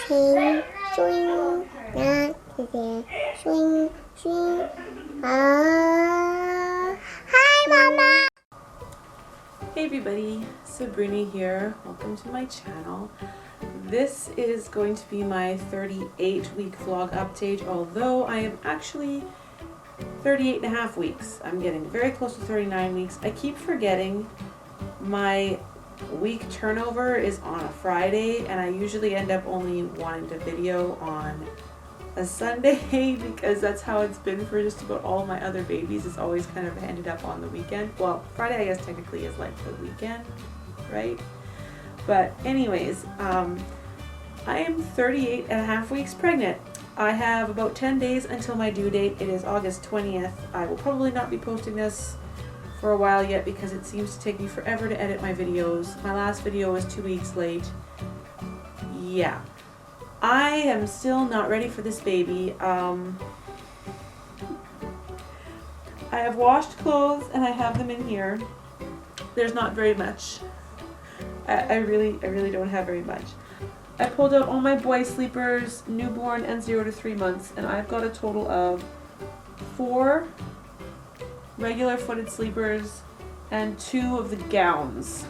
swing, swing, not there, swing, swing. Hi, Mama. Hey everybody, Sabrina here. Welcome to my channel. This is going to be my 38-week vlog update, although I am actually 38 and a half weeks. I'm getting very close to 39 weeks. I keep forgetting my week turnover is on a Friday, and I usually end up only wanting to video on a Sunday because that's how it's been for just about all my other babies. It's always kind of ended up on the weekend. Well, Friday I guess technically is like the weekend, right? But anyways, I am 38 and a half weeks pregnant. I have about 10 days until my due date. It is August 20th. I will probably not be posting this for a while yet because it seems to take me forever to edit my videos. My last video was 2 weeks late. Yeah. I am still not ready for this baby. I have washed clothes and I have them in here. There's not very much. I really don't have very much. I pulled out all my boy sleepers, newborn and 0 to 3 months, and I've got a total of 4 regular footed sleepers and 2 of the gowns.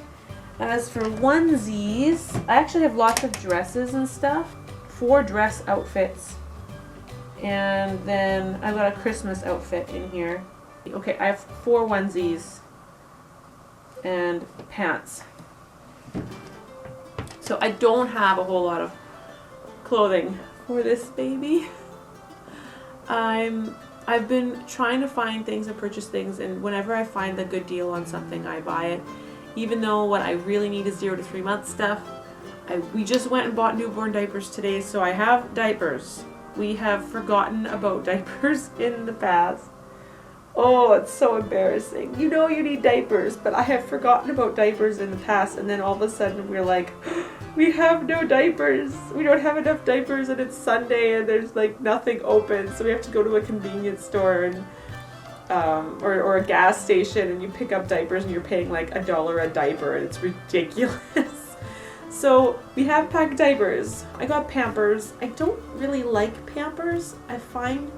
As for onesies, I actually have lots of dresses and stuff. 4 dress outfits, and then I got a Christmas outfit in here. Okay, I have 4 onesies and pants. So I don't have a whole lot of clothing for this baby. I've been trying to find things and purchase things, and whenever I find a good deal on something, I buy it. Even though what I really need is 0 to 3 month stuff. We just went and bought newborn diapers today, so I have diapers. We have forgotten about diapers in the past. Oh, it's so embarrassing. You know you need diapers, but I have forgotten about diapers in the past, and then all of a sudden we're like, we have no diapers. We don't have enough diapers, and it's Sunday and there's like nothing open, so we have to go to a convenience store and or a gas station, and you pick up diapers and you're paying like $1 a diaper, and it's ridiculous. So we have packed diapers. I got Pampers. I don't really like Pampers. I find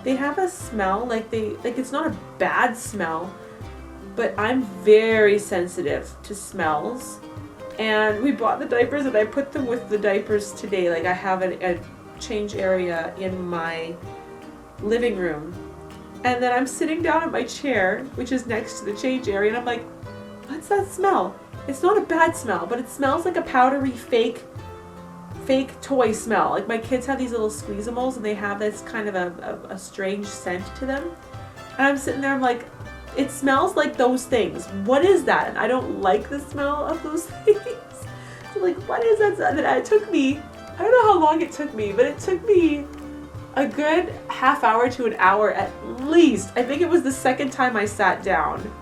they have a smell, like it's not a bad smell, but I'm very sensitive to smells. And we bought the diapers and I put them with the diapers today. Like I have a change area in my living room. And then I'm sitting down in my chair, which is next to the change area, and I'm like, what's that smell? It's not a bad smell, but it smells like a powdery fake toy smell. Like my kids have these little Squeezamals and they have this kind of a strange scent to them. And I'm sitting there, I'm like, it smells like those things. What is that? And I don't like the smell of those things. So like, what is that? And it took me, I don't know how long it took me, but it took me a good half hour to an hour at least. I think it was the second time I sat down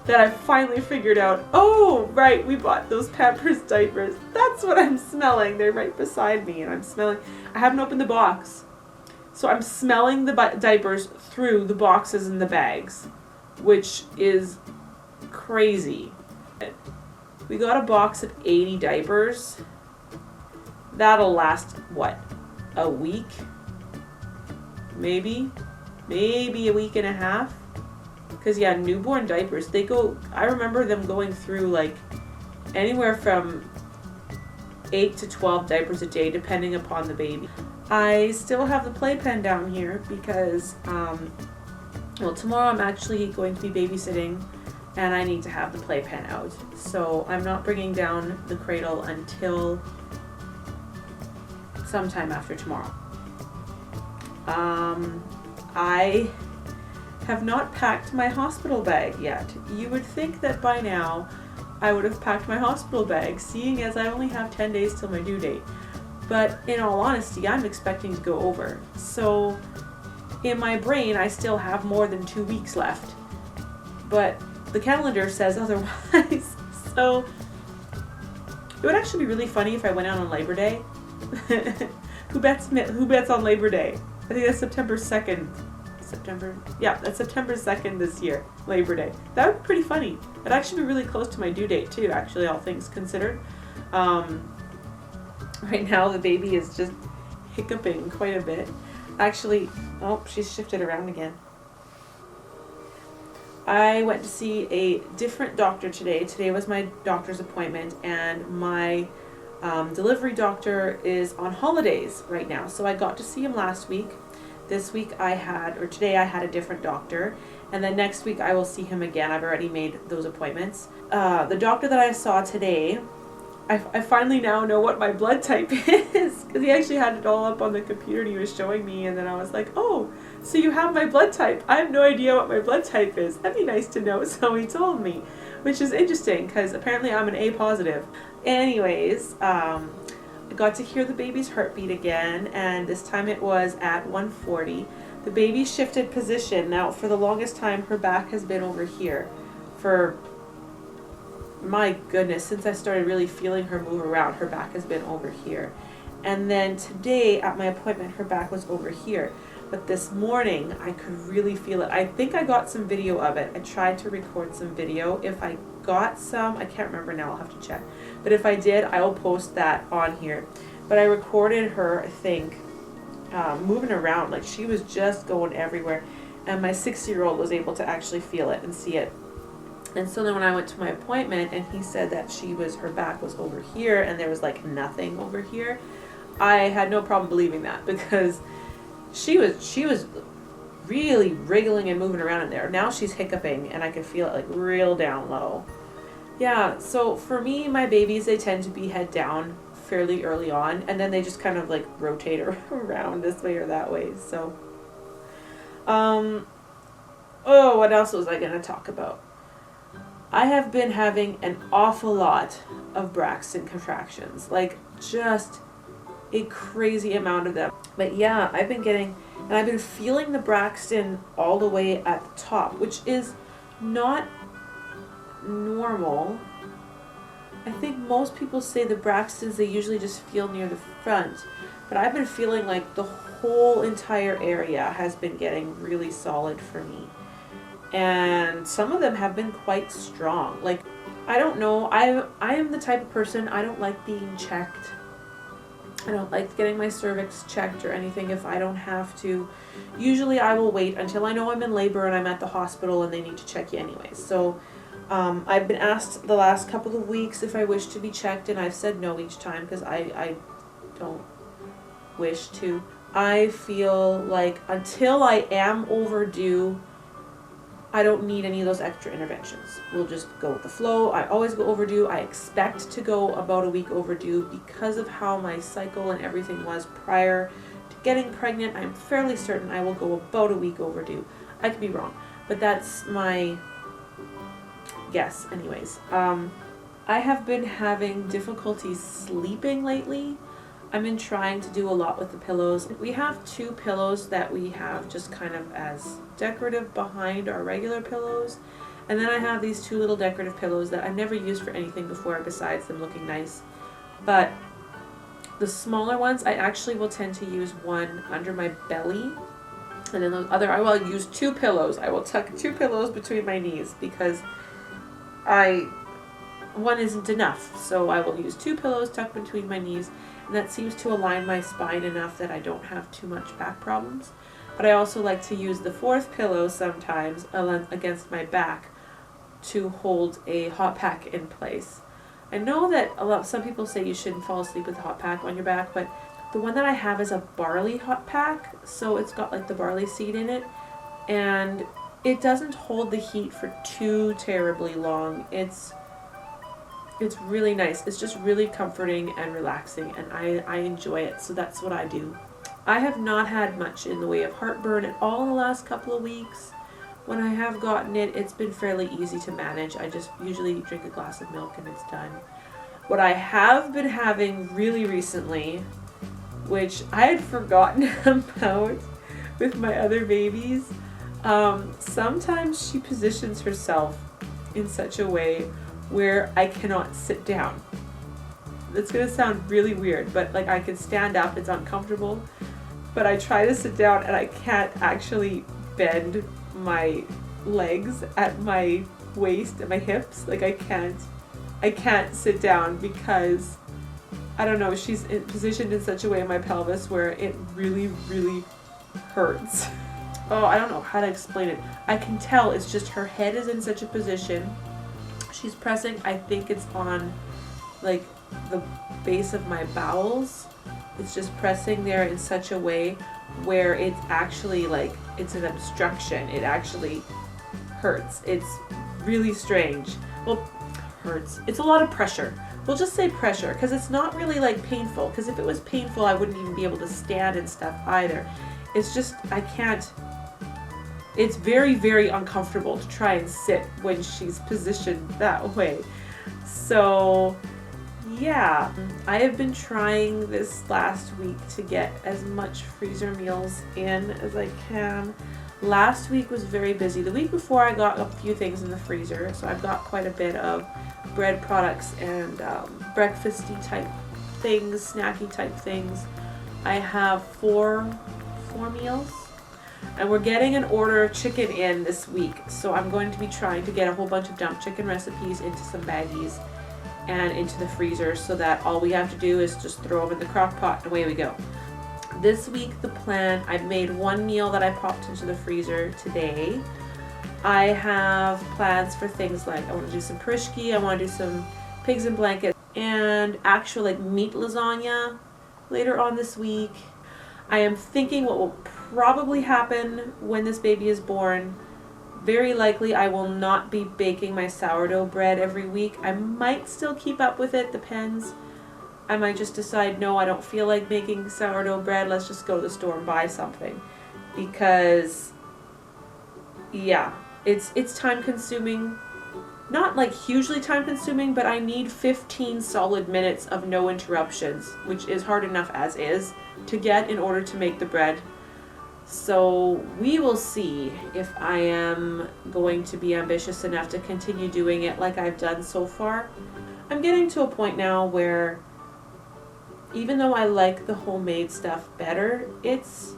that I finally figured out, oh, right, we bought those Pampers diapers. That's what I'm smelling. They're right beside me, and I'm smelling. I haven't opened the box. So I'm smelling the diapers through the boxes and the bags, which is crazy. We got a box of 80 diapers. That'll last, what, a week? Maybe a week and a half. Because yeah, newborn diapers, they go, I remember them going through like anywhere from 8 to 12 diapers a day depending upon the baby. I still have the playpen down here because, well, tomorrow I'm actually going to be babysitting and I need to have the playpen out. So I'm not bringing down the cradle until sometime after tomorrow. I have not packed my hospital bag yet. You would think that by now I would have packed my hospital bag, seeing as I only have 10 days till my due date. But in all honesty, I'm expecting to go over. So in my brain, I still have more than 2 weeks left. But the calendar says otherwise. So it would actually be really funny if I went out on Labor Day. Who bets on Labor Day? I think that's September 2nd. That's September 2nd this year, Labor Day. That would be pretty funny. It'd actually be really close to my due date too, actually, all things considered. Right now the baby is just hiccuping quite a bit. Actually, oh, she's shifted around again. I went to see a different doctor today. Today was my doctor's appointment, and my delivery doctor is on holidays right now. So I got to see him last week. This week today I had a different doctor, and then next week I will see him again. I've already made those appointments. The doctor that I saw today, I finally now know what my blood type is, because he actually had it all up on the computer and he was showing me, and then I was like, oh, so you have my blood type. I have no idea what my blood type is. That'd be nice to know. So he told me, which is interesting because apparently I'm an A positive. Anyways, I got to hear the baby's heartbeat again, and this time it was at 140. The baby shifted position. Now, for the longest time, her back has been over here. For, my goodness, since I started really feeling her move around, her back has been over here. And then today at my appointment, her back was over here. But this morning, I could really feel it. I think I got some video of it. I tried to record some video. If I got some, I can't remember now, I'll have to check. But if I did, I will post that on here. But I recorded her, I think, moving around. Like, she was just going everywhere. And my 6-year-old was able to actually feel it and see it. And so then when I went to my appointment and he said that her back was over here and there was like nothing over here, I had no problem believing that, because she was really wriggling and moving around in there. Now she's hiccuping and I can feel it like real down low. Yeah, so for me, my babies, they tend to be head down fairly early on, and then they just kind of like rotate around this way or that way. So, oh, what else was I going to talk about? I have been having an awful lot of Braxton contractions, like just a crazy amount of them. But yeah, I've been feeling the Braxton all the way at the top, which is not normal. I think most people say the Braxtons, they usually just feel near the front, but I've been feeling like the whole entire area has been getting really solid for me. And some of them have been quite strong. Like, I don't know, I am the type of person, I don't like being checked. I don't like getting my cervix checked or anything if I don't have to. Usually I will wait until I know I'm in labor and I'm at the hospital and they need to check you anyways. So I've been asked the last couple of weeks if I wish to be checked, and I've said no each time because I don't wish to. I feel like until I am overdue, I don't need any of those extra interventions. We'll just go with the flow. I always go overdue. I expect to go about a week overdue because of how my cycle and everything was prior to getting pregnant. I'm fairly certain I will go about a week overdue. I could be wrong, but that's my guess anyways. I have been having difficulty sleeping lately. I've been trying to do a lot with the pillows. We have 2 pillows that we have just kind of as decorative behind our regular pillows. And then I have these 2 little decorative pillows that I've never used for anything before besides them looking nice. But the smaller ones, I actually will tend to use one under my belly. And then those other, I will use 2 pillows. I will tuck 2 pillows between my knees because one isn't enough. So I will use 2 pillows tucked between my knees. And that seems to align my spine enough that I don't have too much back problems. But I also like to use the 4th pillow sometimes against my back to hold a hot pack in place. I know that some people say you shouldn't fall asleep with a hot pack on your back, but the one that I have is a barley hot pack, so it's got like the barley seed in it, and it doesn't hold the heat for too terribly long. It's really nice. It's just really comforting and relaxing, and I enjoy it, so that's what I do. I have not had much in the way of heartburn at all in the last couple of weeks. When I have gotten it, it's been fairly easy to manage. I just usually drink a glass of milk and it's done. What I have been having really recently, which I had forgotten about with my other babies, sometimes she positions herself in such a way where I cannot sit down. It's gonna sound really weird, but like I can stand up, it's uncomfortable, but I try to sit down and I can't actually bend my legs at my waist and my hips. Like I can't sit down because I don't know, she's positioned in such a way in my pelvis where it really, really hurts. Oh, I don't know how to explain it. I can tell it's just her head is in such a position. She's pressing, I think it's on like the base of my bowels. It's just pressing there in such a way where it's actually like, it's an obstruction. It actually hurts. It's really strange. Well, hurts. It's a lot of pressure. We'll just say pressure because it's not really like painful, because if it was painful I wouldn't even be able to stand and stuff either. It's just, I can't, it's very, very uncomfortable to try and sit when she's positioned that way. So yeah, I have been trying this last week to get as much freezer meals in as I can. Last week was very busy. The week before I got a few things in the freezer, so I've got quite a bit of bread products and breakfasty type things, snacky type things. I have four meals, and we're getting an order of chicken in this week, so I'm going to be trying to get a whole bunch of dump chicken recipes into some baggies and into the freezer so that all we have to do is just throw them in the crock pot and away we go. This week the plan, I've made one meal that I popped into the freezer today. I have plans for things like I want to do some prishki, I want to do some pigs in blankets, and actual like meat lasagna later on this week. I am thinking what will probably happen when this baby is born. Very likely I will not be baking my sourdough bread every week. I might still keep up with it, depends. I might just decide, no, I don't feel like making sourdough bread, let's just go to the store and buy something. Because, yeah, it's time consuming. Not like hugely time consuming, but I need 15 solid minutes of no interruptions, which is hard enough as is to get in order to make the bread. So we will see if I am going to be ambitious enough to continue doing it like I've done so far. I'm getting to a point now where even though I like the homemade stuff better, it's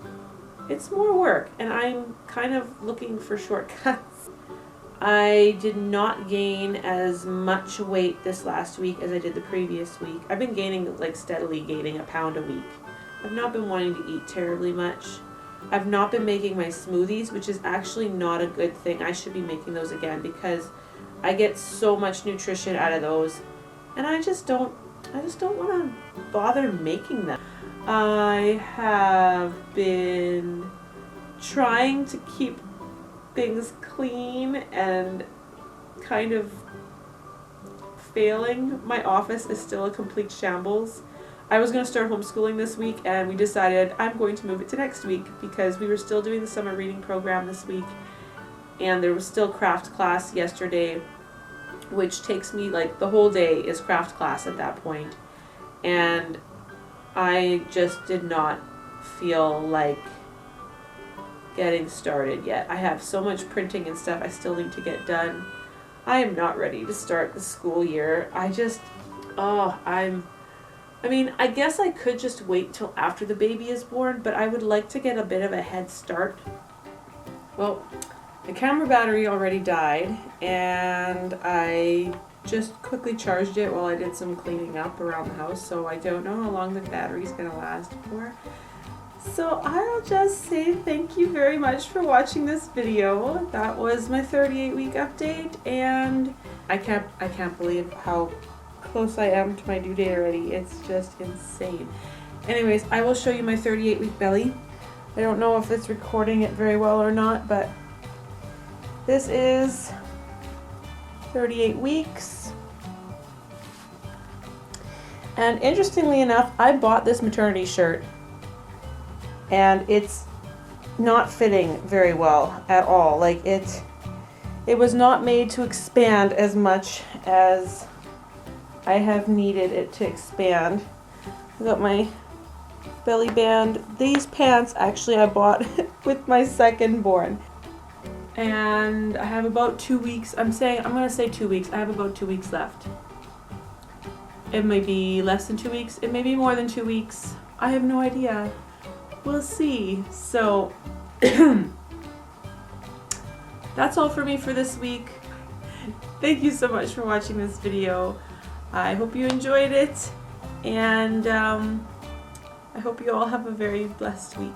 more work, and I'm kind of looking for shortcuts. I did not gain as much weight this last week as I did the previous week. I've been gaining, like steadily gaining a pound a week. I've not been wanting to eat terribly much. I've not been making my smoothies, which is actually not a good thing. I should be making those again because I get so much nutrition out of those, and I just don't want to bother making them. I have been trying to keep things clean and kind of failing. My office is still a complete shambles. I was going to start homeschooling this week, and we decided I'm going to move it to next week because we were still doing the summer reading program this week, and there was still craft class yesterday, which takes me like the whole day is craft class at that point, and I just did not feel like getting started yet. I have so much printing and stuff I still need to get done. I am not ready to start the school year. I mean, I guess I could just wait till after the baby is born, but I would like to get a bit of a head start. Well, the camera battery already died, and I just quickly charged it while I did some cleaning up around the house, so I don't know how long the battery's gonna last for. So I'll just say thank you very much for watching this video. That was my 38-week update, and I can't believe how close I am to my due date already. It's just insane. Anyways, I will show you my 38-week belly. I don't know if it's recording it very well or not, but this is 38 weeks. And interestingly enough, I bought this maternity shirt, and it's not fitting very well at all. Like it was not made to expand as much as I have needed it to expand. I got my belly band. These pants actually I bought with my second born. And I have about 2 weeks. I'm gonna say 2 weeks. I have about 2 weeks left. It may be less than 2 weeks. It may be more than 2 weeks. I have no idea. We'll see. So that's all for me for this week. Thank you so much for watching this video. I hope you enjoyed it, And I hope you all have a very blessed week.